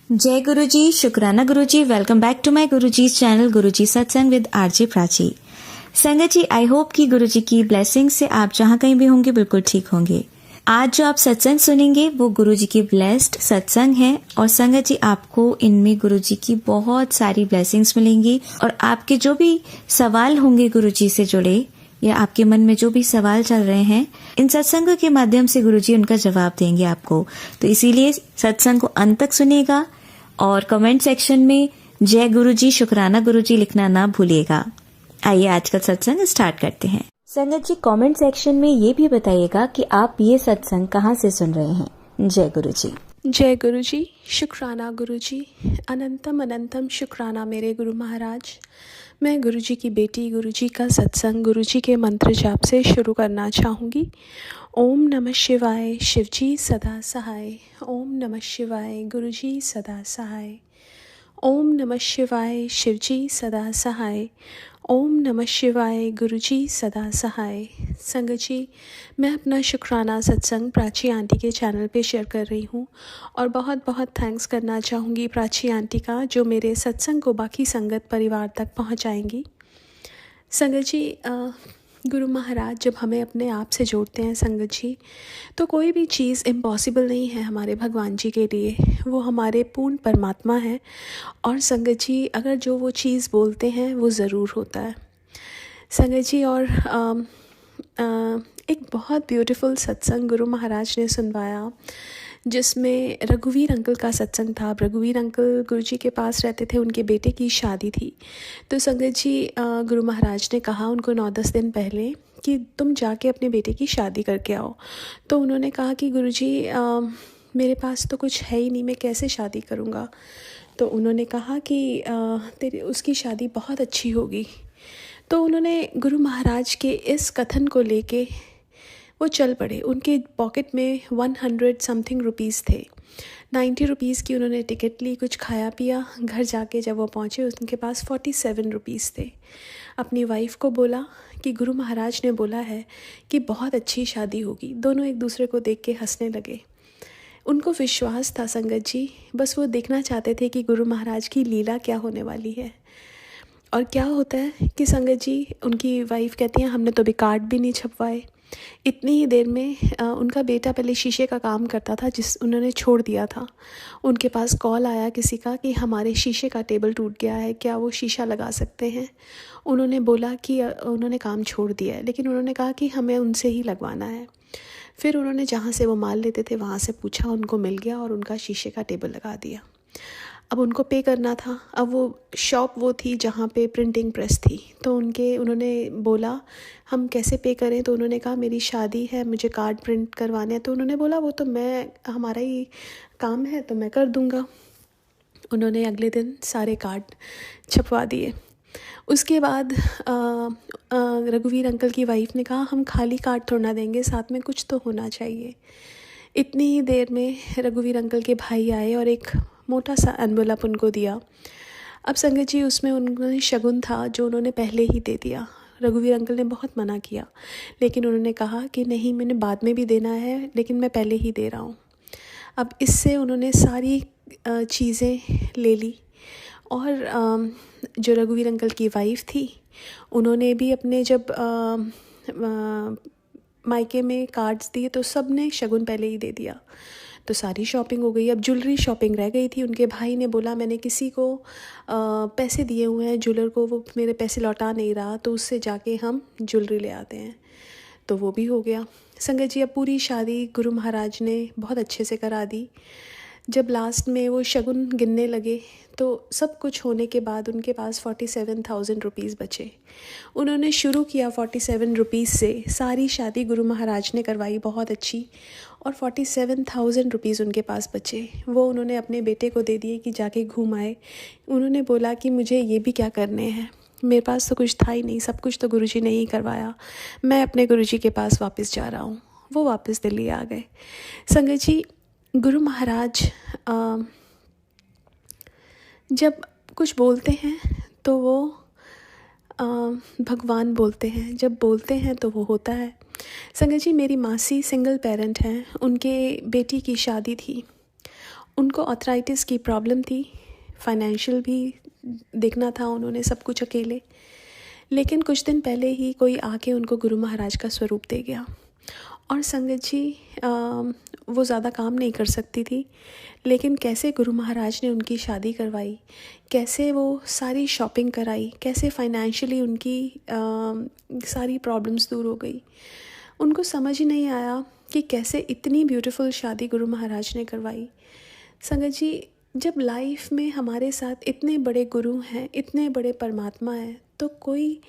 जय गुरुजी, शुक्राना Guruji. Welcome back to my Guruji channel Guruji Satsang with RJ Prachi. संगत जी, आई होप कि गुरुजी की ब्लेसिंग से आप जहाँ कहीं भी होंगे बिल्कुल ठीक होंगे। आज जो आप सत्संग सुनेंगे वो गुरुजी की ब्लेस्ड सत्संग है और संगत जी आपको इनमें गुरुजी की बहुत सारी ब्लेसिंग्स मिलेंगी और आपके जो भी सवाल होंगे गुरुजी से जुड़े या आपके मन में जो भी सवाल चल रहे हैं, इन सत्संग के माध्यम से गुरुजी उनका जवाब देंगे आपको। तो इसीलिए सत्संग को अंत तक सुनेगा और कमेंट सेक्शन में जय गुरुजी, शुक्राना गुरुजी लिखना ना भूलिएगा। आइए आज का सत्संग स्टार्ट करते हैं। संगत जी, कमेंट सेक्शन में ये भी बताइएगा कि आप ये सत्संग कहाँ से सुन रहे हैं। जय गुरुजी। जय गुरुजी, शुक्राना गुरुजी, अनंतम अनंतम शुक्राना मेरे गुरु महाराज। मैं गुरुजी की बेटी गुरुजी का सत्संग गुरुजी के मंत्र जाप से शुरू करना चाहूँगी। ओम नमः शिवाय, शिवजी सदा सहाय। ओम नमः शिवाय, गुरुजी सदा सहाय। ओम नमः शिवाय, शिवजी सदा सहाय। ओम नमः शिवाय, गुरुजी सदा सहाय। संगत जी, मैं अपना शुक्राना सत्संग प्राची आंटी के चैनल पे शेयर कर रही हूँ और बहुत बहुत थैंक्स करना चाहूँगी प्राची आंटी का, जो मेरे सत्संग को बाकी संगत परिवार तक पहुँचाएंगी। संगत जी, गुरु महाराज जब हमें अपने आप से जोड़ते हैं संगत जी, तो कोई भी चीज़ इम्पॉसिबल नहीं है हमारे भगवान जी के लिए। वो हमारे पूर्ण परमात्मा है और संगत जी अगर जो वो चीज़ बोलते हैं वो ज़रूर होता है संगत जी। और एक बहुत ब्यूटीफुल सत्संग गुरु महाराज ने सुनवाया जिसमें रघुवीर अंकल का सत्संग था। रघुवीर अंकल गुरुजी के पास रहते थे, उनके बेटे की शादी थी। तो संगत जी गुरु महाराज ने कहा उनको 9-10 दिन पहले कि तुम जाके अपने बेटे की शादी करके आओ। तो उन्होंने कहा कि गुरुजी मेरे पास तो कुछ है ही नहीं, मैं कैसे शादी करूँगा। तो उन्होंने कहा कि तेरी उसकी शादी बहुत अच्छी होगी। तो उन्होंने गुरु महाराज के इस कथन को लेके वो चल पड़े। उनके पॉकेट में 100 समथिंग रुपीज़ थे। 90 रुपीज़ की उन्होंने टिकट ली, कुछ खाया पिया। घर जाके जब वो पहुँचे उनके पास 47 रुपीज़ थे। अपनी वाइफ को बोला कि गुरु महाराज ने बोला है कि बहुत अच्छी शादी होगी। दोनों एक दूसरे को देख के हंसने लगे। उनको विश्वास था संगत जी, बस वो देखना चाहते थे कि गुरु महाराज की लीला क्या होने वाली है। और क्या होता है कि संगत जी उनकी वाइफ कहती हैं हमने तो अभी कार्ड भी नहीं छपवाए। इतनी ही देर में उनका बेटा पहले शीशे का काम करता था जिस उन्होंने छोड़ दिया था। उनके पास कॉल आया किसी का कि हमारे शीशे का टेबल टूट गया है, क्या वो शीशा लगा सकते हैं। उन्होंने बोला कि उन्होंने काम छोड़ दिया है, लेकिन उन्होंने कहा कि हमें उनसे ही लगवाना है। फिर उन्होंने जहाँ से वो माल लेते थे वहाँ से पूछा, उनको मिल गया और उनका शीशे का टेबल लगा दिया। अब उनको पे करना था। अब वो शॉप वो थी जहाँ पे प्रिंटिंग प्रेस थी। तो उन्होंने बोला हम कैसे पे करें। तो उन्होंने कहा मेरी शादी है, मुझे कार्ड प्रिंट करवाने हैं। तो उन्होंने बोला वो तो हमारा ही काम है तो मैं कर दूँगा। उन्होंने अगले दिन सारे कार्ड छपवा दिए। उसके बाद रघुवीर अंकल की वाइफ ने कहा हम खाली कार्ड थोड़ा ना देंगे, साथ में कुछ तो होना चाहिए। इतनी ही देर में रघुवीर अंकल के भाई आए और एक मोटा सा एनवेलप उनको दिया। अब संगत जी उसमें उन्होंने शगुन था जो उन्होंने पहले ही दे दिया। रघुवीर अंकल ने बहुत मना किया, लेकिन उन्होंने कहा कि नहीं, मैंने बाद में भी देना है, लेकिन मैं पहले ही दे रहा हूँ। अब इससे उन्होंने सारी चीज़ें ले ली और जो रघुवीर अंकल की वाइफ थी उन्होंने भी अपने जब मायके में कार्ड्स दिए तो सब ने शगुन पहले ही दे दिया। तो सारी शॉपिंग हो गई। अब ज्वेलरी शॉपिंग रह गई थी। उनके भाई ने बोला मैंने किसी को पैसे दिए हुए हैं ज्वेलर को, वो मेरे पैसे लौटा नहीं रहा, तो उससे जाके हम ज्वेलरी ले आते हैं। तो वो भी हो गया। संगत जी अब पूरी शादी गुरु महाराज ने बहुत अच्छे से करा दी। जब लास्ट में वो शगुन गिनने लगे तो सब कुछ होने के बाद उनके पास 47,000 रुपीज़ बचे। उन्होंने शुरू किया 47 रुपीज़ से, सारी शादी गुरु महाराज ने करवाई बहुत अच्छी और 47,000 रुपीज़ उनके पास बचे। वो उन्होंने अपने बेटे को दे दिए कि जाके घूम आए। उन्होंने बोला कि मुझे ये भी क्या करने हैं, मेरे पास तो कुछ था ही नहीं, सब कुछ तो गुरुजी ने ही करवाया, मैं अपने गुरुजी के पास वापस जा रहा हूँ। वो वापस दिल्ली आ गए। संगत जी गुरु महाराज जब कुछ बोलते हैं तो वो भगवान बोलते हैं, जब बोलते हैं तो वो होता है। संगत जी मेरी मासी सिंगल पेरेंट हैं, उनके बेटी की शादी थी उनको आर्थराइटिस की प्रॉब्लम थी, फाइनेंशियल भी देखना था उन्होंने, सब कुछ अकेले। लेकिन कुछ दिन पहले ही कोई आके उनको गुरु महाराज का स्वरूप दे गया। और संगत जी, वो ज़्यादा काम नहीं कर सकती थी, लेकिन कैसे गुरु महाराज ने उनकी शादी करवाई, कैसे वो सारी शॉपिंग कराई, कैसे फाइनेंशियली उनकी सारी प्रॉब्लम्स दूर हो गई। उनको समझ ही नहीं आया कि कैसे इतनी ब्यूटीफुल शादी गुरु महाराज ने करवाई। संगत जी, जब लाइफ में हमारे साथ इतने बड़े गुरु हैं, इतने बड़े परमात्मा हैं, तो कोई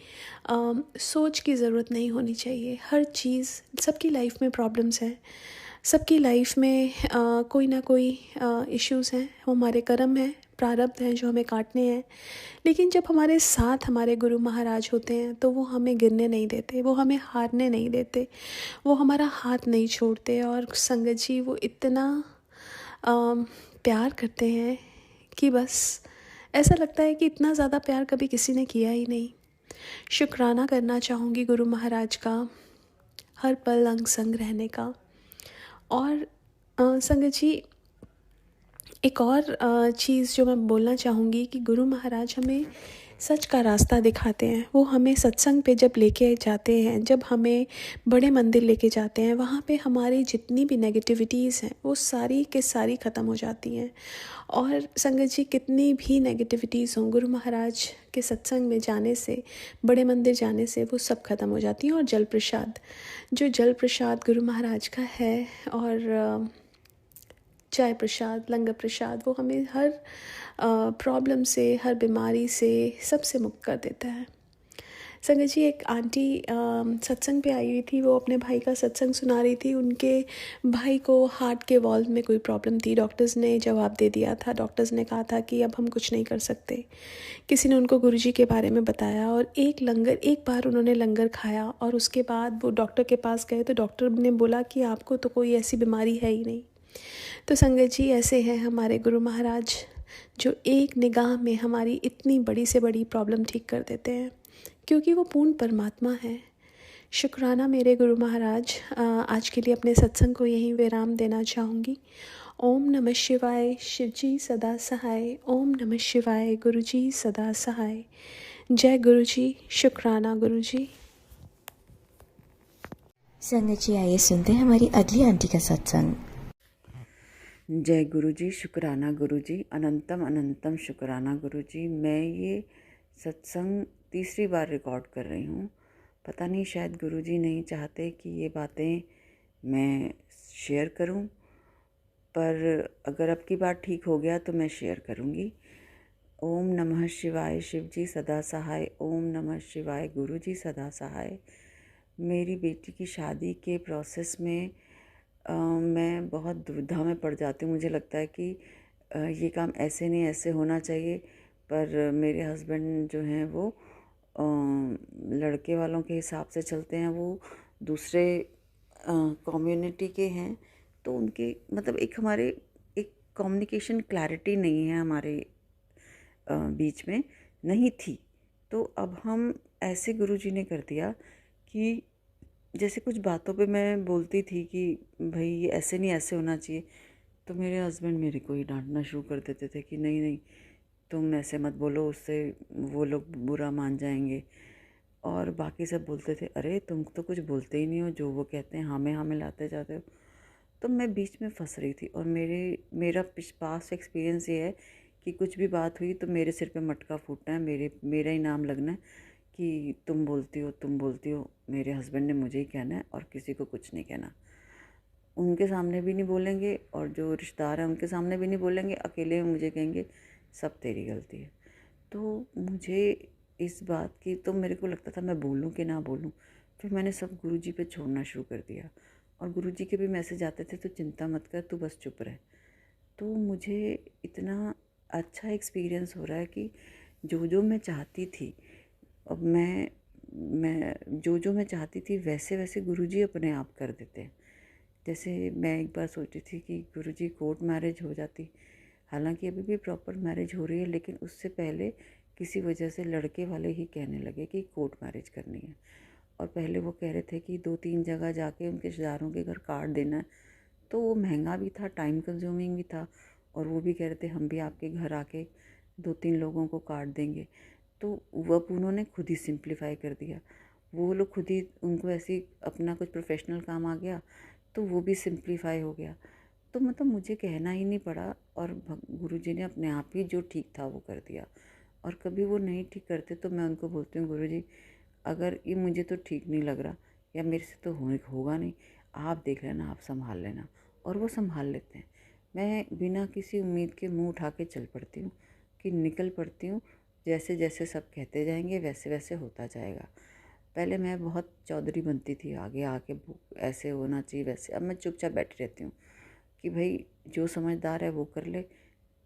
सोच की ज़रूरत नहीं होनी चाहिए। हर चीज़, सबकी लाइफ में प्रॉब्लम्स हैं, सबकी लाइफ में कोई ना कोई इश्यूज़ हैं, वो हमारे कर्म हैं, प्रारब्ध हैं जो हमें काटने हैं। लेकिन जब हमारे साथ हमारे गुरु महाराज होते हैं तो वो हमें गिरने नहीं देते, वो हमें हारने नहीं देते, वो हमारा हाथ नहीं छोड़ते। और संगत जी, वो इतना प्यार करते हैं कि बस ऐसा लगता है कि इतना ज़्यादा प्यार कभी किसी ने किया ही नहीं। शुक्राना करना चाहूँगी गुरु महाराज का, हर पल अंग संग रहने का। और संगत जी, एक और चीज़ जो मैं बोलना चाहूँगी कि गुरु महाराज हमें सच का रास्ता दिखाते हैं। वो हमें सत्संग पे जब लेके जाते हैं, जब हमें बड़े मंदिर लेके जाते हैं, वहाँ पे हमारी जितनी भी नेगेटिविटीज़ हैं वो सारी के सारी ख़त्म हो जाती हैं। और संगत जी, कितनी भी नेगेटिविटीज़ हों, गुरु महाराज के सत्संग में जाने से, बड़े मंदिर जाने से वो सब ख़त्म हो जाती हैं। और जल प्रसाद, जो जल प्रसाद गुरु महाराज का है, और चाय प्रसाद, लंगर प्रसाद, वो हमें हर प्रॉब्लम से, हर बीमारी से, सबसे मुक्त कर देता है। संगत जी, एक आंटी सत्संग पे आई हुई थी, वो अपने भाई का सत्संग सुना रही थी। उनके भाई को हार्ट के वॉल्व में कोई प्रॉब्लम थी। डॉक्टर्स ने जवाब दे दिया था, डॉक्टर्स ने कहा था कि अब हम कुछ नहीं कर सकते। किसी ने उनको गुरुजी के बारे में बताया, और एक बार उन्होंने लंगर खाया, और उसके बाद वो डॉक्टर के पास गए तो डॉक्टर ने बोला कि आपको तो कोई ऐसी बीमारी है ही नहीं। तो संगत जी, ऐसे हैं हमारे गुरु महाराज, जो एक निगाह में हमारी इतनी बड़ी से बड़ी प्रॉब्लम ठीक कर देते हैं, क्योंकि वो पूर्ण परमात्मा है। शुक्राना मेरे गुरु महाराज। आज के लिए अपने सत्संग को यहीं विराम देना चाहूँगी। ओम नमः शिवाय, शिव जी सदा सहाय। ओम नमः शिवाय, गुरु जी सदा सहाय। जय गुरु जी, शुक्राना गुरु जी। संगत जी, आइए सुनते हैं हमारी अगली आंटी का सत्संग। जय गुरु जी, शुक्राना गुरु जी, अनंतम अनंतम शुक्राना गुरु जी। मैं ये सत्संग तीसरी बार रिकॉर्ड कर रही हूँ। पता नहीं, शायद गुरु जी नहीं चाहते कि ये बातें मैं शेयर करूँ, पर अगर अब की बार ठीक हो गया तो मैं शेयर करूँगी। ओम नमः शिवाय, शिव जी सदा सहाय। ओम नमः शिवाय, गुरु जी सदा सहाय। मेरी बेटी की शादी के प्रोसेस में मैं बहुत दुविधा में पड़ जाती हूँ। मुझे लगता है कि ये काम ऐसे नहीं, ऐसे होना चाहिए, पर मेरे हस्बैंड जो हैं वो लड़के वालों के हिसाब से चलते हैं। वो दूसरे कम्युनिटी के हैं, तो उनके मतलब हमारे एक कम्युनिकेशन क्लैरिटी नहीं है हमारे बीच में, नहीं थी। तो अब हम ऐसे गुरुजी ने कर दिया कि जैसे कुछ बातों पे मैं बोलती थी कि भाई ये ऐसे नहीं, ऐसे होना चाहिए, तो मेरे हस्बैंड मेरे को ही डांटना शुरू कर देते थे कि नहीं नहीं, तुम ऐसे मत बोलो, उससे वो लोग बुरा मान जाएंगे। और बाकी सब बोलते थे, अरे तुम तो कुछ बोलते ही नहीं हो, जो वो कहते हैं हाँ में लाते जाते हो। तो मैं बीच में फंस रही थी। और मेरा पास एक्सपीरियंस ये है कि कुछ भी बात हुई तो मेरे सिर पे मटका फूटना है, मेरा ही नाम लगना है कि तुम बोलती हो। मेरे हस्बैंड ने मुझे ही कहना है और किसी को कुछ नहीं कहना। उनके सामने भी नहीं बोलेंगे और जो रिश्तेदार हैं उनके सामने भी नहीं बोलेंगे, अकेले में मुझे कहेंगे सब तेरी गलती है। तो मुझे इस बात की, तो मेरे को लगता था मैं बोलूं कि ना बोलूं। फिर मैंने सब गुरुजी पे छोड़ना शुरू कर दिया। और गुरुजी के भी मैसेज आते थे, तो चिंता मत कर, तू बस चुप रह। तो मुझे इतना अच्छा एक्सपीरियंस हो रहा है कि जो मैं चाहती थी, अब मैं जो मैं चाहती थी वैसे वैसे गुरुजी अपने आप कर देते हैं। जैसे मैं एक बार सोची थी कि गुरुजी कोर्ट मैरिज हो जाती, हालांकि अभी भी प्रॉपर मैरिज हो रही है, लेकिन उससे पहले किसी वजह से लड़के वाले ही कहने लगे कि कोर्ट मैरिज करनी है। और पहले वो कह रहे थे कि 2-3 जगह जाके उनके रिश्तेदारों के घर कार्ड देना है, तो वो महंगा भी था, टाइम कंज्यूमिंग भी था, और वो भी कह रहे थे हम भी आपके घर आके 2-3 लोगों को काट देंगे। तो अब उन्होंने खुद ही सिंप्लीफाई कर दिया। वो लोग खुद ही, उनको ऐसे ही अपना कुछ प्रोफेशनल काम आ गया तो वो भी सिंप्लीफाई हो गया। तो मतलब मुझे कहना ही नहीं पड़ा और गुरुजी ने अपने आप ही जो ठीक था वो कर दिया। और कभी वो नहीं ठीक करते तो मैं उनको बोलती हूँ, गुरुजी अगर ये मुझे तो ठीक नहीं लग रहा या मेरे से तो होगा नहीं, आप देख लेना, आप संभाल लेना। और वो संभाल लेते हैं। मैं बिना किसी उम्मीद के मुंह उठा के चल पड़ती हूँ कि निकल पड़ती हूँ, जैसे जैसे सब कहते जाएंगे वैसे वैसे होता जाएगा। पहले मैं बहुत चौधरी बनती थी, आगे आके ऐसे होना चाहिए वैसे। अब मैं चुपचाप बैठी रहती हूँ कि भाई जो समझदार है वो कर ले,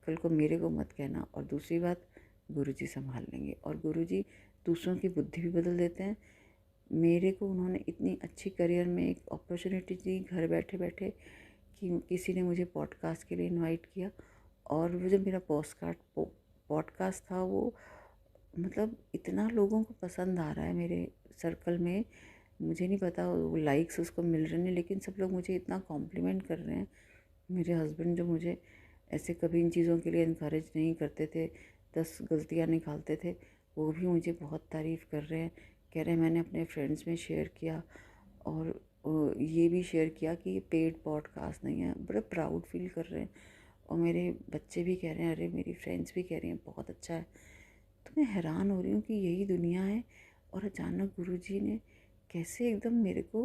कल को मेरे को मत कहना। और दूसरी बात, गुरुजी संभाल लेंगे। और गुरुजी दूसरों की बुद्धि भी बदल देते हैं। मेरे को उन्होंने इतनी अच्छी करियर में एक अपॉर्चुनिटी दी घर बैठे बैठे कि किसी ने मुझे पॉडकास्ट के लिए इनवाइट किया। और वो जो मेरा पॉडकास्ट था वो मतलब इतना लोगों को पसंद आ रहा है मेरे सर्कल में। मुझे नहीं पता वो लाइक्स उसको मिल रहे हैं, लेकिन सब लोग मुझे इतना कॉम्प्लीमेंट कर रहे हैं। मेरे हस्बैंड जो मुझे ऐसे कभी इन चीज़ों के लिए इनकरेज नहीं करते थे, 10 गलतियाँ निकालते थे, वो भी मुझे बहुत तारीफ़ कर रहे हैं। कह रहे हैं मैंने अपने फ्रेंड्स में शेयर किया और ये भी शेयर किया कि ये पेड पॉडकास्ट नहीं है। बड़े प्राउड फील कर रहे हैं। और मेरे बच्चे भी कह रहे हैं, अरे मेरी फ्रेंड्स भी कह रही हैं बहुत अच्छा है। तो मैं हैरान हो रही हूँ कि यही दुनिया है। और अचानक गुरुजी ने कैसे एकदम मेरे को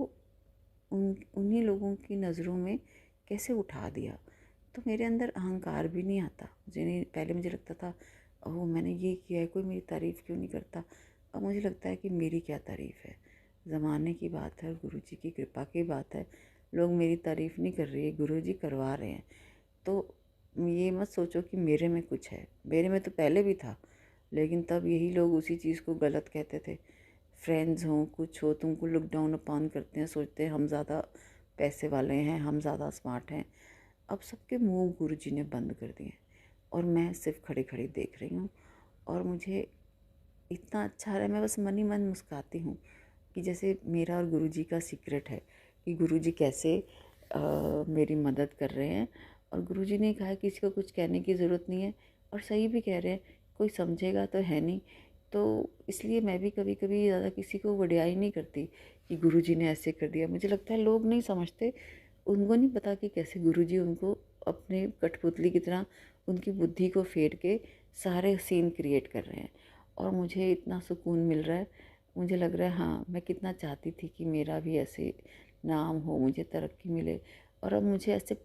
उन्हीं लोगों की नज़रों में कैसे उठा दिया। तो मेरे अंदर अहंकार भी नहीं आता। पहले मुझे लगता था ओह मैंने ये किया है, कोई मेरी तारीफ़ क्यों नहीं करता। अब मुझे लगता है कि मेरी क्या तारीफ़ है, ज़माने की बात है, गुरुजी की कृपा की बात है। लोग मेरी तारीफ़ नहीं कर रही है, गुरुजी करवा रहे हैं। तो ये मत सोचो कि मेरे में कुछ है, मेरे में तो पहले भी था, लेकिन तब यही लोग उसी चीज़ को गलत कहते थे। फ्रेंड्स हों कुछ हो, तुमको लुक डाउन अपॉन करते हैं, सोचते हैं हम ज़्यादा पैसे वाले हैं, हम ज़्यादा स्मार्ट हैं। अब सबके मुंह गुरुजी ने बंद कर दिए और मैं सिर्फ खड़ी खड़ी देख रही हूँ। और मुझे इतना अच्छा रहा है, मैं बस मन ही मन मुस्कुराती हूँ कि जैसे मेरा और गुरुजी का सीक्रेट है कि गुरुजी कैसे मेरी मदद कर रहे हैं। और गुरुजी ने कहा किसी को कुछ कहने की ज़रूरत नहीं है, और सही भी कह रहे हैं, कोई समझेगा तो है नहीं। तो इसलिए मैं भी कभी कभी ज़्यादा किसी को वडियाई नहीं करती कि गुरुजी ने ऐसे कर दिया। मुझे लगता है लोग नहीं समझते, उनको नहीं पता कि कैसे गुरुजी उनको अपने कठपुतली की तरह उनकी बुद्धि को फेर के सारे सीन क्रिएट कर रहे हैं। और मुझे इतना सुकून मिल रहा है, मुझे लग रहा है हाँ मैं कितना चाहती थी कि मेरा भी ऐसे नाम हो, मुझे तरक्की मिले। और अब मुझे ऐसे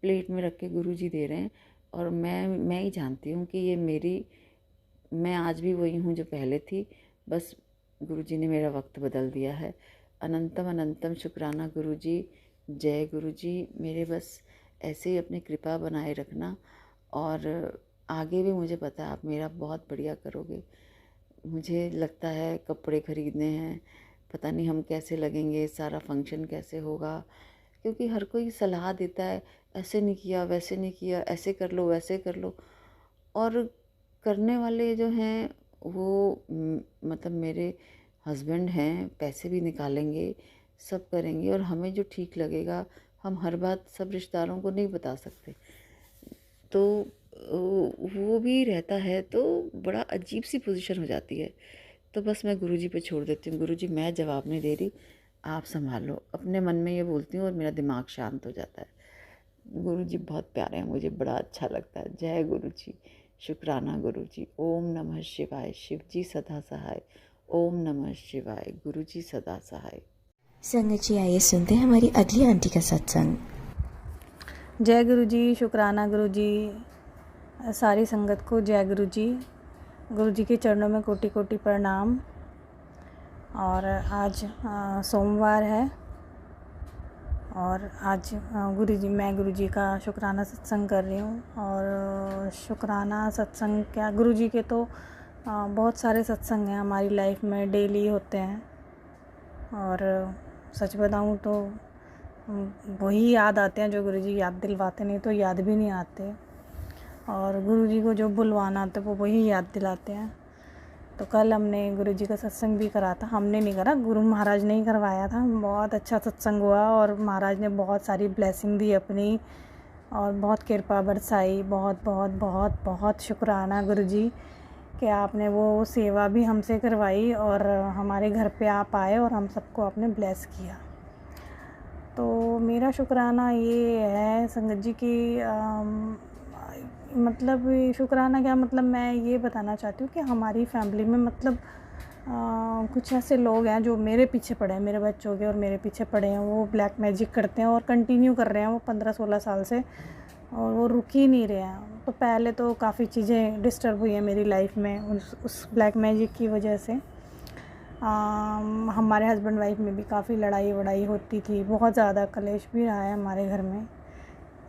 प्लेट में रख के गुरुजी दे रहे हैं। और मैं ही जानती हूँ कि ये मैं आज भी वही हूँ जो पहले थी, बस गुरुजी ने मेरा वक्त बदल दिया है। अनंतम अनंतम शुक्राना गुरुजी, जय गुरुजी। मेरे बस ऐसे ही अपनी कृपा बनाए रखना, और आगे भी मुझे पता है आप मेरा बहुत बढ़िया करोगे। मुझे लगता है कपड़े ख़रीदने हैं, पता नहीं हम कैसे लगेंगे, सारा फंक्शन कैसे होगा, क्योंकि हर कोई सलाह देता है ऐसे नहीं किया, वैसे नहीं किया, ऐसे कर लो, वैसे कर लो। और करने वाले जो हैं वो मतलब मेरे हस्बैंड हैं, पैसे भी निकालेंगे, सब करेंगे। और हमें जो ठीक लगेगा, हम हर बात सब रिश्तेदारों को नहीं बता सकते, तो वो भी रहता है, तो बड़ा अजीब सी पोजीशन हो जाती है। तो बस मैं गुरुजी पे छोड़ देती हूँ, गुरुजी मैं जवाब नहीं दे रही, आप संभाल लो, अपने मन में ये बोलती हूँ और मेरा दिमाग शांत हो जाता है। गुरुजी बहुत प्यारे हैं, मुझे बड़ा अच्छा लगता है। जय गुरुजी, शुक्राना गुरुजी। ओम नमः शिवाय, शिव जी सदा सहाय। ओम नमः शिवाय, गुरुजी सदा सहाय। संगत जी आइए सुनते हैं हमारी अगली आंटी का सत्संग। जय गुरु जी, शुक्राना गुरु जी, सारी संगत को जय गुरु जी। गुरु जी के चरणों में कोटि कोटि प्रणाम। और आज सोमवार है, और आज मैं गुरु जी का शुक्राना सत्संग कर रही हूँ। और शुक्राना सत्संग क्या, गुरु जी के तो बहुत सारे सत्संग हैं हमारी लाइफ में, डेली होते हैं। और सच बताऊँ तो वही याद आते हैं जो गुरुजी याद दिलवाते, नहीं तो याद भी नहीं आते। और गुरुजी को जो बुलवाना आता है वो वही याद दिलाते हैं। तो कल हमने गुरुजी का सत्संग भी करा था, हमने नहीं करा, गुरु महाराज ने ही करवाया था। बहुत अच्छा सत्संग हुआ और महाराज ने बहुत सारी ब्लेसिंग दी अपनी, और बहुत कृपा बरसाई। बहुत बहुत बहुत बहुत शुक्राना गुरुजी कि आपने वो सेवा भी हमसे करवाई और हमारे घर पे आप आए और हम सबको आपने ब्लेस किया। तो मेरा शुक्राना ये है संगत जी कि मतलब शुक्राना क्या, मतलब मैं ये बताना चाहती हूँ कि हमारी फैमिली में मतलब कुछ ऐसे लोग हैं जो मेरे पीछे पड़े हैं, मेरे बच्चों के और मेरे पीछे पड़े हैं। वो ब्लैक मैजिक करते हैं और कंटिन्यू कर रहे हैं वो 15-16 साल से, और वो रुक ही नहीं रहे हैं। तो पहले तो काफ़ी चीज़ें डिस्टर्ब हुई हैं मेरी लाइफ में उस ब्लैक मैजिक की वजह से। हमारे हस्बैंड वाइफ में भी काफ़ी लड़ाई वड़ाई होती थी, बहुत ज़्यादा कलेश भी रहा है हमारे घर में।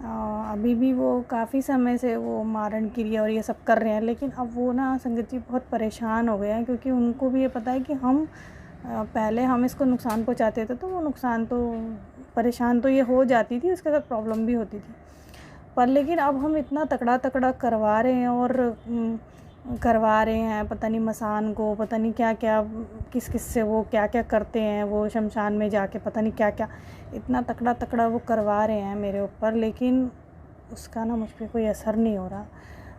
अभी भी वो काफ़ी समय से वो मारण क्रिया और ये सब कर रहे हैं, लेकिन अब वो ना संगत जी बहुत परेशान हो गए हैं, क्योंकि उनको भी ये पता है कि हम पहले हम इसको नुकसान पहुंचाते थे, तो वो नुकसान तो परेशान तो ये हो जाती थी, उसके साथ प्रॉब्लम भी होती थी। पर लेकिन अब हम इतना तकड़ा तकड़ा करवा रहे हैं और करवा रहे हैं, पता नहीं मसान को पता नहीं क्या क्या किस किस से वो क्या क्या करते हैं, वो शमशान में जाके पता नहीं क्या क्या इतना तकड़ा तकड़ा वो करवा रहे हैं मेरे ऊपर, लेकिन उसका ना मुझ पर कोई असर नहीं हो रहा।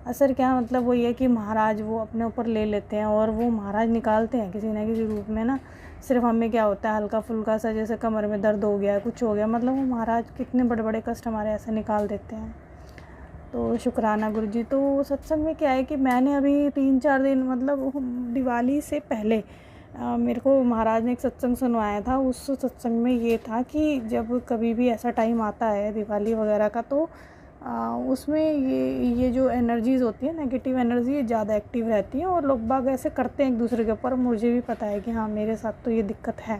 असर क्या, मतलब वो ये कि महाराज वो अपने ऊपर ले लेते हैं और वो महाराज निकालते हैं किसी न किसी रूप में ना। सिर्फ हमें क्या होता है, हल्का फुल्का सा जैसे कमर में दर्द हो गया, कुछ हो गया, मतलब वो महाराज कितने बड़े बड़े कष्ट हमारे ऐसे निकाल देते हैं। तो शुक्राना गुरुजी। तो सत्संग में क्या है कि मैंने अभी 3-4 दिन मतलब दिवाली से पहले मेरे को महाराज ने एक सत्संग सुनवाया था। उस सत्संग में ये था कि जब कभी भी ऐसा टाइम आता है दिवाली वगैरह का, तो उसमें ये जो एनर्जीज़ होती है, नेगेटिव एनर्जी ज़्यादा एक्टिव रहती है और लोग बाग ऐसे करते हैं एक दूसरे के ऊपर। मुझे भी पता है कि हाँ मेरे साथ तो ये दिक्कत है,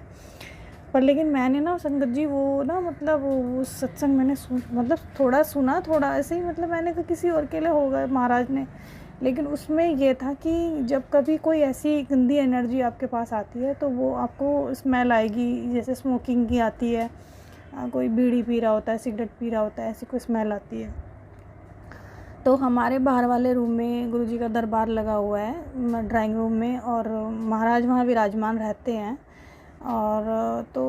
पर लेकिन मैंने ना संगत जी वो ना मतलब वो सत्संग मैंने मतलब थोड़ा सुना, थोड़ा ऐसे ही, मतलब मैंने कहा किसी और के लिए होगा महाराज ने, लेकिन उसमें ये था कि जब कभी कोई ऐसी गंदी एनर्जी आपके पास आती है तो वो आपको स्मेल आएगी, जैसे स्मोकिंग की आती है, कोई बीड़ी पी रहा होता है, सिगरेट पी रहा होता है, ऐसी कोई स्मेल आती है। तो हमारे बाहर वाले रूम में गुरुजी का दरबार लगा हुआ है ड्राइंग रूम में, और महाराज वहाँ विराजमान रहते हैं। और तो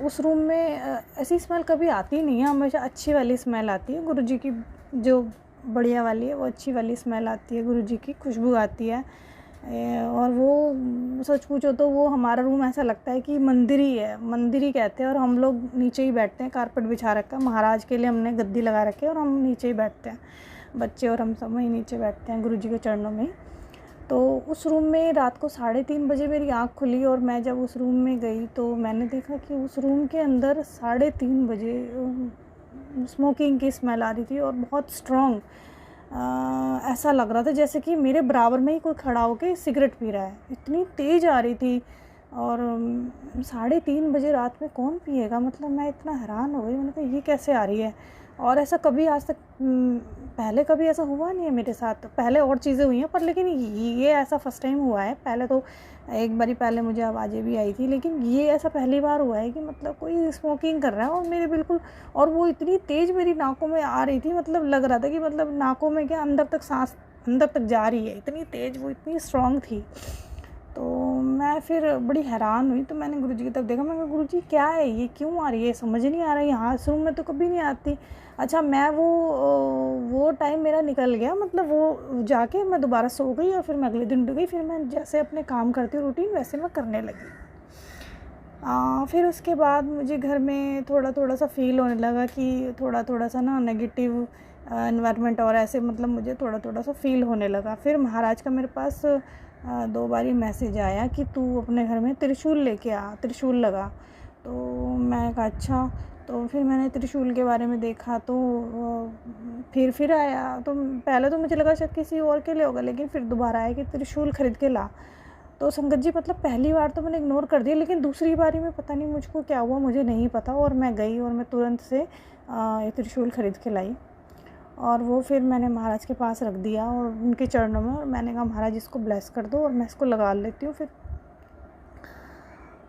उस रूम में ऐसी स्मेल कभी आती नहीं है, हमेशा अच्छी वाली स्मेल आती है गुरुजी की, जो बढ़िया वाली है वो अच्छी वाली स्मेल आती है, गुरुजी की खुशबू आती है। और वो सच पूछो तो वो हमारा रूम ऐसा लगता है कि मंदिर ही है, मंदिर ही कहते हैं। और हम लोग नीचे ही बैठते हैं, कारपेट बिछा रखा है, महाराज के लिए हमने गद्दी लगा रखी है और हम नीचे ही बैठते हैं, बच्चे और हम सब वहीं नीचे बैठते हैं गुरुजी के चरणों में। तो उस रूम में रात को 3:30 बजे मेरी आँख खुली और मैं जब उस रूम में गई तो मैंने देखा कि उस रूम के अंदर 3:30 बजे स्मोकिंग की स्मेल आ रही थी, और बहुत स्ट्रॉन्ग ऐसा लग रहा था जैसे कि मेरे बराबर में ही कोई खड़ा होकर सिगरेट पी रहा है, इतनी तेज़ आ रही थी। और 3:30 बजे रात में कौन पिएगा, मतलब मैं इतना हैरान हो गई, मैंने कहा ये कैसे आ रही है। और ऐसा कभी आज तक पहले कभी ऐसा हुआ नहीं है मेरे साथ, पहले और चीज़ें हुई हैं पर लेकिन ये ऐसा फर्स्ट टाइम हुआ है। पहले तो एक बारी पहले मुझे आवाज़ें भी आई थी, लेकिन ये ऐसा पहली बार हुआ है कि मतलब कोई स्मोकिंग कर रहा है और मेरे बिल्कुल, और वो इतनी तेज़ मेरी नाकों में आ रही थी, मतलब लग रहा था कि मतलब नाकों में क्या अंदर तक सांस अंदर तक जा रही है, इतनी तेज़ वो इतनी स्ट्रॉन्ग थी। तो मैं फिर बड़ी हैरान हुई, तो मैंने गुरुजी की तरफ देखा, मैं कहा गुरुजी क्या है ये, क्यों आ रही है, समझ नहीं आ रहा है, यहाँ इस रूम में तो कभी नहीं आती। अच्छा मैं वो टाइम मेरा निकल गया, मतलब वो जाके मैं दोबारा सो गई और फिर मैं अगले दिन उठ गई, फिर मैं जैसे अपने काम करती हूँ रूटीन वैसे मैं करने लगी। फिर उसके बाद मुझे घर में थोड़ा थोड़ा सा फील होने लगा कि थोड़ा थोड़ा सा ना नेगेटिव एनवायरनमेंट, और ऐसे मतलब मुझे थोड़ा थोड़ा सा फील होने लगा। फिर महाराज का मेरे पास 2 बारी मैसेज आया कि तू अपने घर में त्रिशूल लेके आ, त्रिशूल लगा। तो मैं कहा अच्छा। तो फिर मैंने त्रिशूल के बारे में देखा, तो फिर आया, तो पहले तो मुझे लगा शायद किसी और के लिए होगा, लेकिन फिर दोबारा आया कि त्रिशूल ख़रीद के ला। तो संगत जी मतलब पहली बार तो मैंने इग्नोर कर दिया, लेकिन दूसरी बारी में पता नहीं मुझको क्या हुआ, मुझे नहीं पता, और मैं गई और मैं तुरंत से ये त्रिशूल ख़रीद के लाई, और वो फिर मैंने महाराज के पास रख दिया और उनके चरणों में, और मैंने कहा महाराज इसको ब्लेस कर दो और मैं इसको लगा लेती हूँ। फिर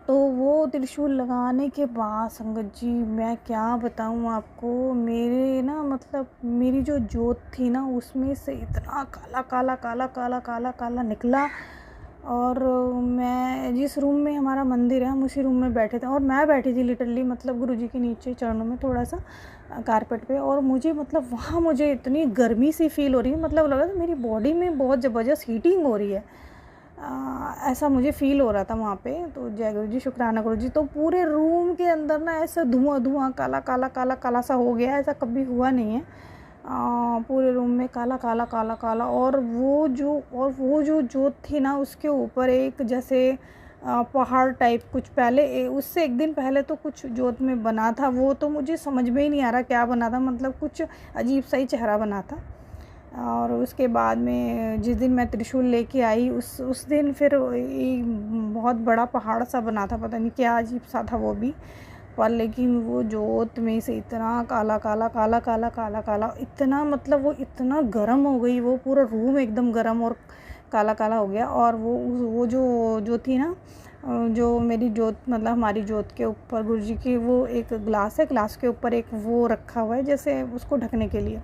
तो वो त्रिशूल लगाने के बाद संगत जी मैं क्या बताऊँ आपको, मेरे ना मतलब मेरी जो जोत थी ना उसमें से इतना काला काला काला काला काला काला निकला, और मैं जिस रूम में हमारा मंदिर है हम उसी रूम में बैठे थे और मैं बैठी थी लिटरली मतलब गुरुजी के नीचे चरणों में थोड़ा सा कारपेट पे। और मुझे मतलब वहाँ मुझे इतनी गर्मी सी फील हो रही है, मतलब लगा था मेरी बॉडी में बहुत ज़बरदस्त हीटिंग हो रही है। ऐसा मुझे फ़ील हो रहा था वहाँ पे। तो जय गुरु जी, शुक्राना गुरु जी। तो पूरे रूम के अंदर ना ऐसा धुआं धुआं काला काला काला काला सा हो गया, ऐसा कभी हुआ नहीं है। पूरे रूम में काला काला काला काला। और वो जो जोत थी ना उसके ऊपर एक जैसे पहाड़ टाइप कुछ पहले उससे एक दिन पहले तो कुछ जोत में बना था, वो तो मुझे समझ में ही नहीं आ रहा क्या बना था, मतलब कुछ अजीब सा ही चेहरा बना था। और उसके बाद में जिस दिन मैं त्रिशूल लेके आई उस दिन फिर एक बहुत बड़ा पहाड़ सा बना था, पता नहीं क्या अजीब सा था वो भी। पर लेकिन वो जोत में से इतना काला काला काला काला काला काला, इतना मतलब वो इतना गर्म हो गई, वो पूरा रूम एकदम गर्म और काला काला हो गया। और वो जो थी ना, जो मेरी जोत मतलब हमारी जोत के ऊपर गुरुजी की वो एक ग्लास है, ग्लास के ऊपर एक वो रखा हुआ है जैसे उसको ढकने के लिए।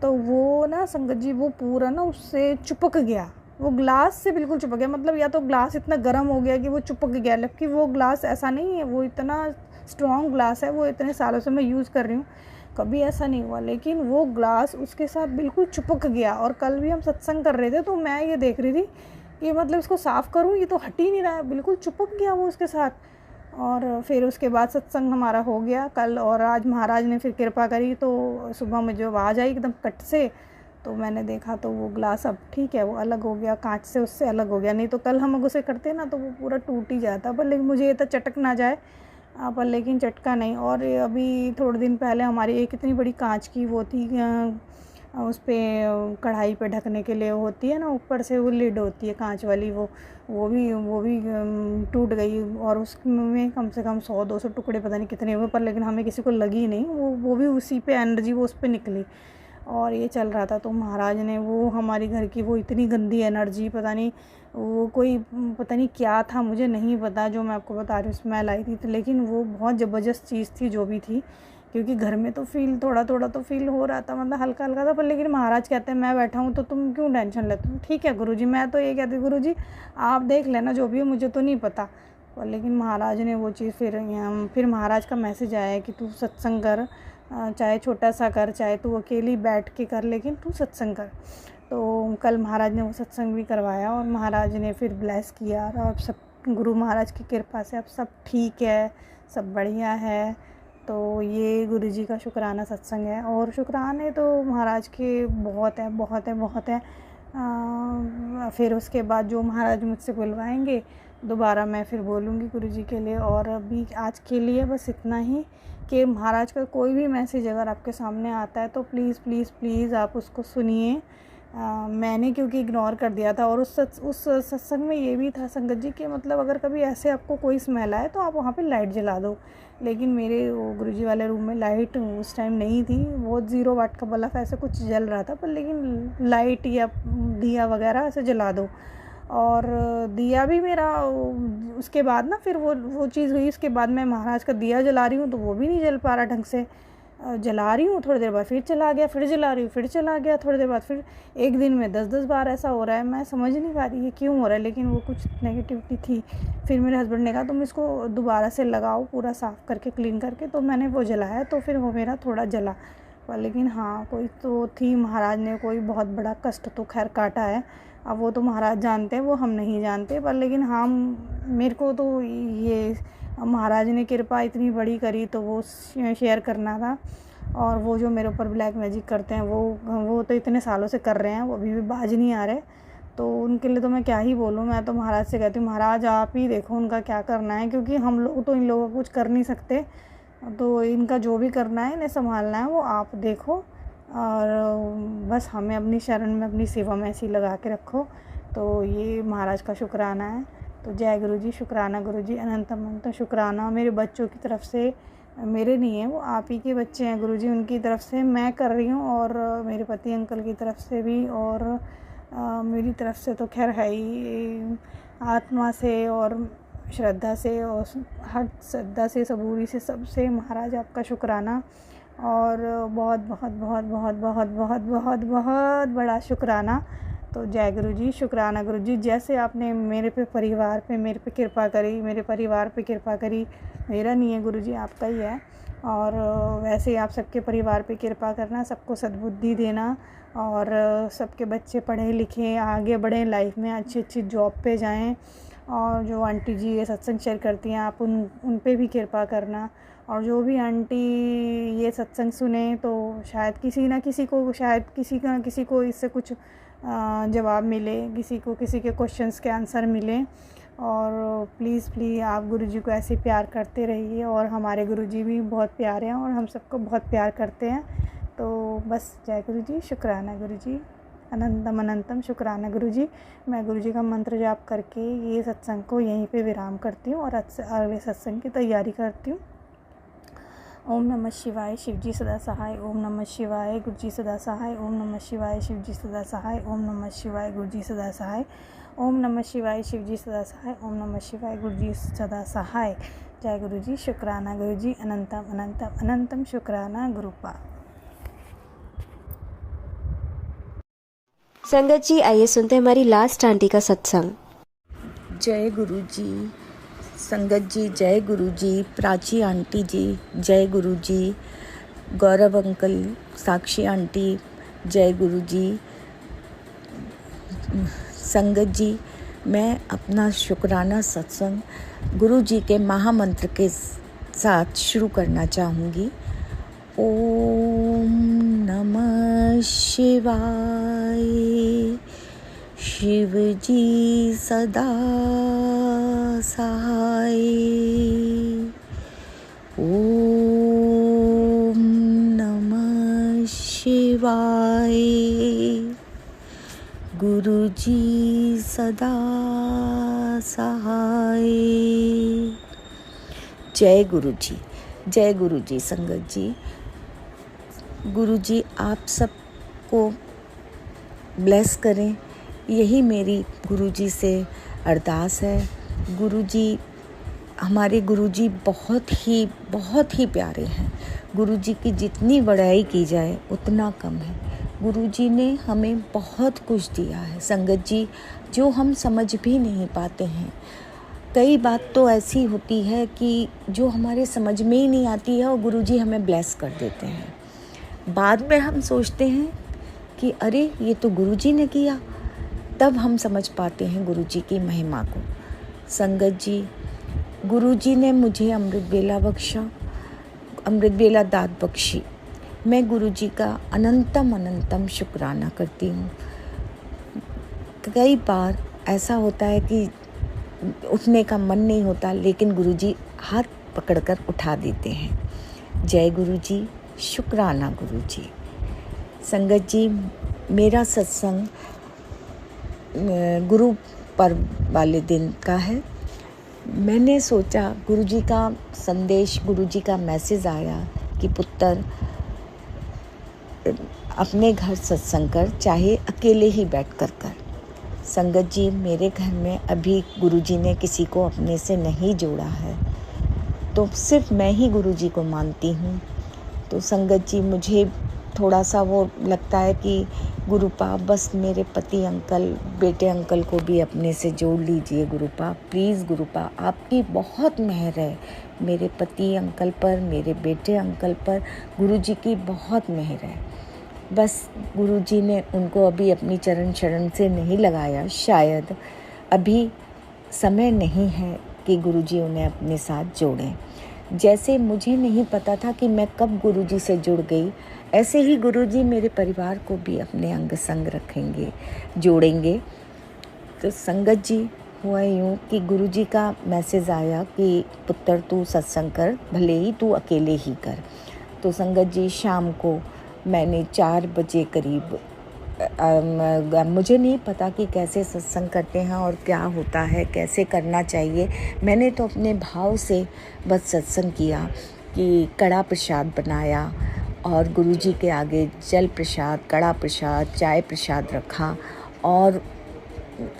तो वो ना संगत जी वो पूरा ना उससे चिपक गया, वो ग्लास से बिल्कुल चिपक गया। मतलब या तो ग्लास इतना गर्म हो गया कि वो चिपक गया, जबकि वो ग्लास ऐसा नहीं है, वो इतना स्ट्रॉन्ग ग्लास है, वो इतने सालों से मैं यूज़ कर रही हूँ, कभी ऐसा नहीं हुआ। लेकिन वो ग्लास उसके साथ बिल्कुल चिपक गया। और कल भी हम सत्संग कर रहे थे तो मैं ये देख रही थी कि मतलब इसको साफ़ करूँ, ये तो हट ही नहीं रहा है, बिल्कुल चिपक गया वो उसके साथ। और फिर उसके बाद सत्संग हमारा हो गया कल। और आज महाराज ने फिर कृपा करी तो सुबह मुझे आवाज़ आई एकदम कट से, तो मैंने देखा तो वो ग्लास अब ठीक है, वो अलग हो गया, कांच से उससे अलग हो गया। नहीं तो कल हम उसे करते ना तो वो पूरा टूट ही जाता। पर लेकिन मुझे ये तो चटक ना जाए, पर लेकिन चटका नहीं। और अभी थोड़े दिन पहले हमारी एक इतनी बड़ी कांच की वो थी, उस पर कढ़ाई पे ढकने के लिए होती है ना, ऊपर से वो लिड होती है कांच वाली, वो भी टूट गई। और उसमें कम से कम 100-200 टुकड़े पता नहीं कितने हुए, पर लेकिन हमें किसी को लगी नहीं, वो भी उसी पे एनर्जी वो उस पर निकली। और ये चल रहा था तो महाराज ने वो हमारी घर की वो इतनी गंदी एनर्जी, पता नहीं वो कोई पता नहीं क्या था, मुझे नहीं पता, जो मैं आपको बता रही हूँ स्मेल आई थी। तो लेकिन वो बहुत ज़बरदस्त चीज़ थी जो भी थी, क्योंकि घर में तो फील थोड़ा थोड़ा तो फील हो रहा था, मतलब हल्का हल्का था। पर लेकिन महाराज कहते हैं मैं बैठा हूँ तो तुम क्यों टेंशन लेते हो। ठीक है गुरुजी, मैं तो ये कहती गुरुजी आप देख लेना जो भी है, मुझे तो नहीं पता। पर लेकिन महाराज ने वो चीज़ फिर महाराज का मैसेज आया कि तू सत्संग कर, चाहे छोटा सा कर, चाहे तू अकेली बैठ के कर, लेकिन तू सत्संग कर। तो कल महाराज ने वो सत्संग भी करवाया और महाराज ने फिर ब्लेस किया। और अब सब गुरु महाराज की कृपा से अब सब ठीक है, सब बढ़िया है। तो ये गुरुजी का शुक्राना सत्संग है। और शुक्राने तो महाराज के बहुत है बहुत है बहुत है। फिर उसके बाद जो महाराज मुझसे बुलवाएंगे दोबारा मैं फिर बोलूँगी गुरुजी के लिए। और अभी आज के लिए बस इतना ही कि महाराज का कोई भी मैसेज अगर आपके सामने आता है तो प्लीज़ प्लीज़ प्लीज़ आप उसको सुनिए। मैंने क्योंकि इग्नोर कर दिया था। और उस सत्संग में ये भी था संगत जी कि मतलब अगर कभी ऐसे आपको कोई स्मेल आए तो आप वहाँ पे लाइट जला दो। लेकिन मेरे वो गुरुजी वाले रूम में लाइट उस टाइम नहीं थी, बहुत 0 वाट का बल्ब ऐसे कुछ जल रहा था, पर लेकिन लाइट या दिया वगैरह ऐसे जला दो। और दिया भी मेरा उसके बाद ना फिर वो चीज़ हुई, उसके बाद मैं महाराज का दिया जला रही हूँ तो वो भी नहीं जल पा रहा ढंग से। जला रही हूँ, थोड़ी देर बाद फिर चला गया, फिर जला रही हूँ, फिर चला गया, थोड़ी देर बाद फिर। एक दिन में 10-10 बार ऐसा हो रहा है, मैं समझ नहीं पा रही ये क्यों हो रहा है, लेकिन वो कुछ नेगेटिविटी थी। फिर मेरे हस्बैंड ने कहा तुम इसको दोबारा से लगाओ पूरा साफ़ करके क्लीन करके, तो मैंने वो जलाया तो फिर वो मेरा थोड़ा जला। पर लेकिन हाँ कोई तो थी, महाराज ने कोई बहुत बड़ा कष्ट तो खैर काटा है। अब वो तो महाराज जानते हैं, वो हम नहीं जानते। पर लेकिन हाँ मेरे को तो ये महाराज ने कृपा इतनी बड़ी करी तो वो शेयर करना था। और वो जो मेरे ऊपर ब्लैक मैजिक करते हैं वो तो इतने सालों से कर रहे हैं, वो अभी भी बाज नहीं आ रहे, तो उनके लिए तो मैं क्या ही बोलूँ। मैं तो महाराज से कहती हूँ महाराज आप ही देखो उनका क्या करना है, क्योंकि हम लोग तो इन लोगों को कुछ कर नहीं सकते। तो इनका जो भी करना है, इन्हें संभालना है, वो आप देखो। और बस हमें अपनी शरण में अपनी सेवा में ऐसी लगा के रखो। तो ये महाराज का शुक्राना है। तो जय गुरु जी, शुक्राना गुरु जी, अनंत अनंत शुक्राना। मेरे बच्चों की तरफ से, मेरे नहीं है वो आप ही के बच्चे हैं गुरु जी, उनकी तरफ से मैं कर रही हूँ। और मेरे पति अंकल की तरफ से भी, और मेरी तरफ से तो खैर है ही, आत्मा से और श्रद्धा से और हर श्रद्धा से सबूरी से सबसे महाराज आपका शुक्राना। और बहुत बहुत बहुत बहुत बहुत बहुत बहुत बहुत बड़ा शुक्राना तो जय गुरु जी, शुक्राना गुरु जी, जैसे आपने मेरे पे परिवार पे मेरे पे कृपा करी, मेरे परिवार पे कृपा करी, मेरा नहीं है गुरु जी, आपका ही है। और वैसे ही आप सबके परिवार पे कृपा करना, सबको सद्बुद्धि देना और सबके बच्चे पढ़े लिखें, आगे बढ़ें लाइफ में, अच्छी अच्छी जॉब पे जाएं। और जो आंटी जी ये सत्संग शेयर करती हैं, आप उन पे भी कृपा करना। और जो भी आंटी ये सत्संग सुने तो शायद किसी ना किसी को, शायद किसी को इससे कुछ जवाब मिले, किसी के क्वेश्चंस के आंसर मिले। और प्लीज़ आप गुरुजी को ऐसे प्यार करते रहिए। और हमारे गुरुजी भी बहुत प्यारे हैं और हम सबको बहुत प्यार करते हैं। तो बस जय गुरुजी, शुक्राना गुरुजी, अनंतम अनंतम शुक्राना गुरुजी। मैं गुरुजी का मंत्र जाप करके ये सत्संग को यहीं पे विराम करती हूँ और अगले सत्संग की तैयारी करती हूँ। ओम नमः शिवाय, शिवजी सदा सहाय। ओम नमः शिवाय, गुरुजी सदा सहाय। ओम नमः शिवाय, शिवजी सदा सहाय। ओम नमः शिवाय, गुरुजी सदा सहाय। ओम नमः शिवाय, शिवजी सदा सहाय। ओम नमः शिवाय, गुरुजी सदा सहाय। जय गुरुजी, शुक्राना गुरुजी, अनंतम अनंतम अनंतम शुक्राना गुरुपा। संगत जी, आइए सुनते हैं हमारी लास्ट आंटी का सत्संग। जय गुरु जी, संगत जी जय गुरु जी, प्राची आंटी जी जय गुरु जी, गौरव अंकल, साक्षी आंटी जय गुरु जी। संगत जी, मैं अपना शुक्राना सत्संग गुरु जी के महामंत्र के साथ शुरू करना चाहूँगी। ओम नमः शिवाय, शिव जी सदा सहाय। ओम नमः शिवाय, गुरु जी सदा सहाय। जय गुरु जी, जय गुरु जी। संगत जी, गुरु जी आप सबको ब्लेस करें, यही मेरी गुरुजी से अरदास है। गुरुजी, हमारे गुरुजी बहुत ही प्यारे हैं। गुरुजी की जितनी बड़ाई की जाए उतना कम है। गुरुजी ने हमें बहुत कुछ दिया है संगत जी, जो हम समझ भी नहीं पाते हैं। कई बात तो ऐसी होती है कि जो हमारे समझ में ही नहीं आती है और गुरुजी हमें ब्लेस कर देते हैं। बाद में हम सोचते हैं कि अरे ये तो गुरुजी ने किया, तब हम समझ पाते हैं गुरुजी की महिमा को। संगत जी, गुरुजी ने मुझे अमृत वेला बख्शा, अमृत वेला दात बख्शी। मैं गुरुजी का अनंतम शुक्राना करती हूँ। कई बार ऐसा होता है कि उठने का मन नहीं होता, लेकिन गुरुजी हाथ पकड़कर उठा देते हैं। जय गुरुजी, शुक्राना गुरुजी। संगत जी, मेरा सत्संग गुरु पर्व वाले दिन का है। मैंने सोचा, गुरुजी का संदेश, गुरुजी का मैसेज आया कि पुत्र अपने घर सत्संग कर, चाहे अकेले ही बैठ कर। संगत जी, मेरे घर में अभी गुरुजी ने किसी को अपने से नहीं जोड़ा है, तो सिर्फ मैं ही गुरुजी को मानती हूँ। तो संगत जी, मुझे थोड़ा सा वो लगता है कि गुरुपा बस मेरे पति अंकल, बेटे अंकल को भी अपने से जोड़ लीजिए गुरुपा, प्लीज़ गुरुपा, आपकी बहुत मेहर है मेरे पति अंकल पर, मेरे बेटे अंकल पर। गुरुजी की बहुत मेहर है। बस गुरुजी ने उनको अभी अपनी चरण शरण से नहीं लगाया, शायद अभी समय नहीं है कि गुरुजी उन्हें अपने साथ जोड़ें। जैसे मुझे नहीं पता था कि मैं कब गुरुजी से जुड़ गई, ऐसे ही गुरुजी मेरे परिवार को भी अपने अंग संग रखेंगे, जोड़ेंगे। तो संगत जी, हुआ यूँ कि गुरुजी का मैसेज आया कि पुत्र तू सत्संग कर, भले ही तू अकेले ही कर। तो संगत जी, शाम को मैंने 4 बजे करीब, मुझे नहीं पता कि कैसे सत्संग करते हैं और क्या होता है, कैसे करना चाहिए। मैंने तो अपने भाव से बस सत्संग किया कि कड़ा प्रसाद बनाया और गुरुजी के आगे जल प्रसाद, कड़ा प्रसाद, चाय प्रसाद रखा और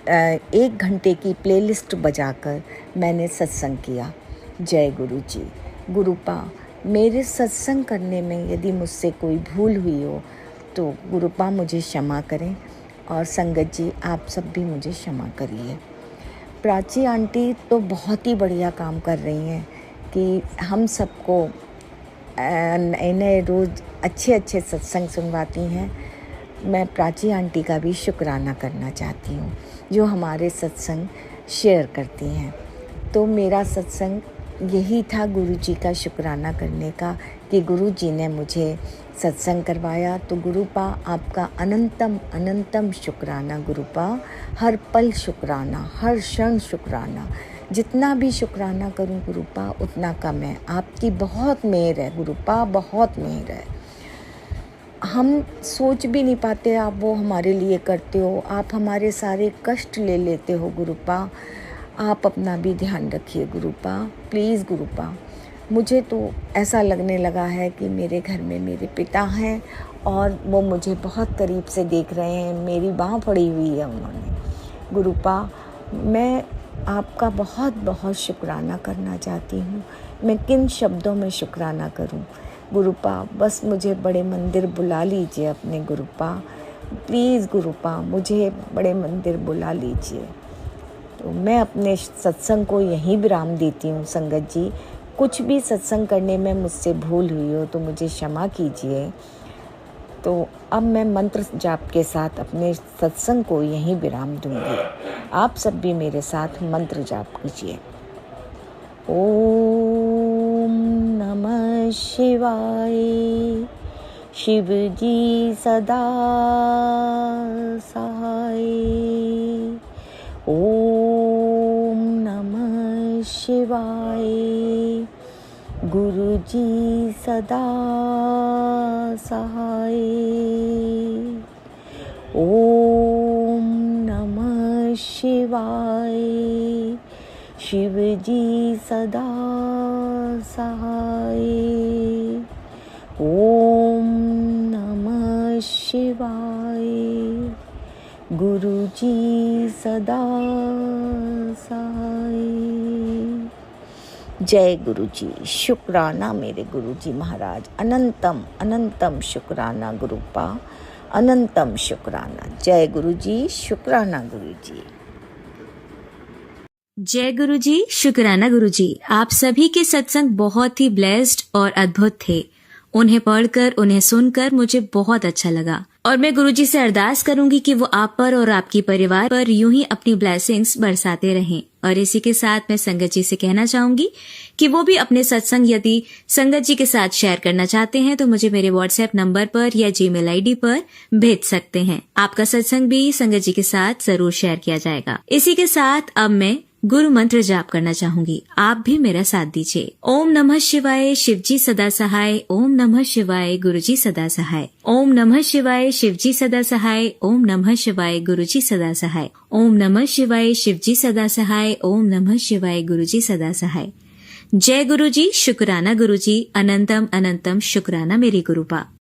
1 घंटे की प्लेलिस्ट बजाकर मैंने सत्संग किया। जय गुरुजी। गुरुपा, मेरे सत्संग करने में यदि मुझसे कोई भूल हुई हो तो गुरुपा मुझे क्षमा करें। और संगत जी आप सब भी मुझे क्षमा करिए। प्राची आंटी तो बहुत ही बढ़िया काम कर रही हैं कि हम सबको नए नए रोज़ अच्छे अच्छे सत्संग सुनवाती हैं। मैं प्राची आंटी का भी शुक्राना करना चाहती हूँ जो हमारे सत्संग शेयर करती हैं। तो मेरा सत्संग यही था गुरुजी का शुक्राना करने का कि गुरुजी ने मुझे सत्संग करवाया। तो गुरुपा आपका अनंतम अनंतम शुक्राना गुरुपा, हर पल शुक्राना, हर क्षण शुक्राना। जितना भी शुक्राना करूं गुरुपा उतना कम है। आपकी बहुत मेहर है गुरुपा, बहुत मेहर है। हम सोच भी नहीं पाते आप वो हमारे लिए करते हो। आप हमारे सारे कष्ट ले लेते हो गुरुपा। आप अपना भी ध्यान रखिए गुरुपा, प्लीज़ गुरुपा। मुझे तो ऐसा लगने लगा है कि मेरे घर में मेरे पिता हैं और वो मुझे बहुत करीब से देख रहे हैं। मेरी बाँह पड़ी हुई है उन्होंने। गुरुपा मैं आपका बहुत बहुत शुक्राना करना चाहती हूँ। मैं किन शब्दों में शुक्राना करूँ गुरुपा। बस मुझे बड़े मंदिर बुला लीजिए अपने गुरुपा, प्लीज़ गुरुपा मुझे बड़े मंदिर बुला लीजिए। तो मैं अपने सत्संग को यहीं विराम देती हूँ संगत जी। कुछ भी सत्संग करने में मुझसे भूल हुई हो तो मुझे क्षमा कीजिए। तो अब मैं मंत्र जाप के साथ अपने सत्संग को यहीं विराम दूंगी। आप सब भी मेरे साथ मंत्र जाप कीजिए। ओम नमः शिवाय। शिव जी सदा सहाय। ओम नमः शिवाय। गुरु जी सदा सहाय। ओम नमः शिवाय। शिव जी सदा सहाय। ओम नमः शिवाय। गुरु जी सदा सहाय। जय गुरु जी। शुक्राना मेरे गुरु जी महाराज। अनंतम अनंतम शुक्राना गुरुपा, अनंतम शुक्राना। जय गुरु जी। शुक्राना गुरु जी। जय गुरु जी। शुक्राना गुरु जी। आप सभी के सत्संग बहुत ही ब्लेस्ड और अद्भुत थे। उन्हें पढ़कर, उन्हें सुनकर मुझे बहुत अच्छा लगा और मैं गुरुजी से अरदास करूंगी कि वो आप पर और आपकी परिवार पर यूं ही अपनी ब्लेसिंग्स बरसाते रहें। और इसी के साथ मैं संगत जी से कहना चाहूंगी कि वो भी अपने सत्संग यदि संगत जी के साथ शेयर करना चाहते हैं तो मुझे मेरे व्हाट्सएप नंबर पर या जीमेल आईडी पर भेज सकते हैं। आपका सत्संग भी संगत जी के साथ जरूर शेयर किया जाएगा। इसी के साथ अब मैं गुरु मंत्र जाप करना चाहूंगी। आप भी मेरा साथ दीजिए। ओम नमः शिवाय। शिवजी सदा सहाय। ओम नमः शिवाय। गुरुजी सदा सहाय। ओम नमः शिवाय। शिवजी सदा सहाय। ओम नमः शिवाय। गुरुजी सदा सहाय। ओम नमः शिवाय। शिवजी सदा सहाय। ओम नमः शिवाय। गुरुजी सदा सहाय। जय गुरुजी। शुक्राना गुरुजी। अनंतम अनंतम शुक्राना मेरी गुरुपा।